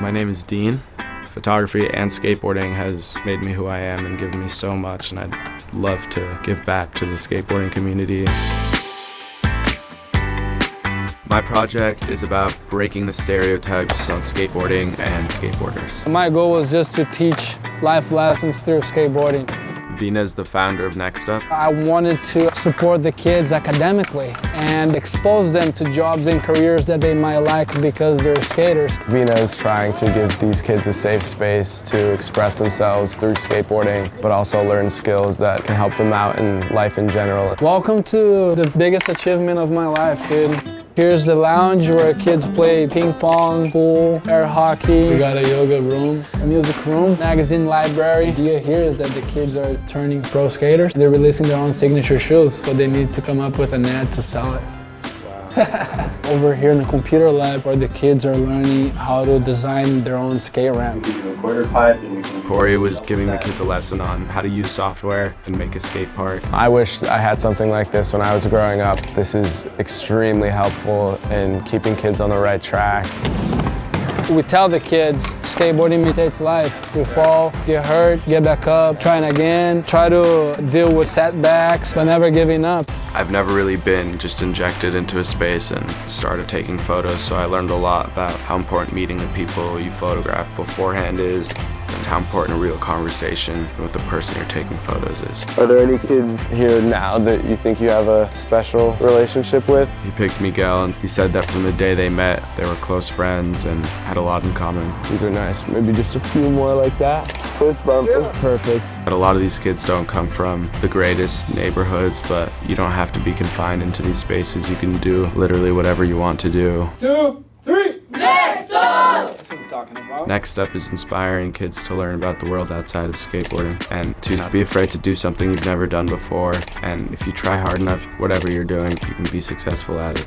My name is Deen. Photography and skateboarding has made me who I am and given me so much, and I'd love to give back to the skateboarding community. My project is about breaking the stereotypes on skateboarding and skateboarders. My goal was just to teach life lessons through skateboarding. Deen is the founder of Next Up. I wanted to support the kids academically and expose them to jobs and careers that they might like because they're skaters. Vina is trying to give these kids a safe space to express themselves through skateboarding, but also learn skills that can help them out in life in general. Welcome to the biggest achievement of my life, dude. Here's the lounge where kids play ping pong, pool, air hockey. We got a yoga room, a music room, magazine library. The idea here is that the kids are turning pro skaters. They're releasing their own signature shoes, so they need to come up with an ad to sell it. Wow. Over here in the computer lab where the kids are learning how to design their own skate ramp. Corey was giving the kids a lesson on how to use software and make a skate park. I wish I had something like this when I was growing up. This is extremely helpful in keeping kids on the right track. We tell the kids, skateboarding imitates life. We fall, get hurt, get back up, trying again, try to deal with setbacks, but never giving up. I've never really been just injected into a space and started taking photos, so I learned a lot about how important meeting the people you photograph beforehand is, and how important a real conversation with the person you're taking photos is. Are there any kids here now that you think you have a special relationship with? He picked Miguel, and he said that from the day they met, they were close friends and had a lot in common. These are nice. Maybe just a few more like that. Fist bump. Yeah. Perfect. But a lot of these kids don't come from the greatest neighborhoods, but you don't have to be confined into these spaces. You can do literally whatever you want to do. 2, 3, Next Up! That's what I'm talking about. Next Up is inspiring kids to learn about the world outside of skateboarding and to not be afraid to do something you've never done before. And if you try hard enough, whatever you're doing, you can be successful at it.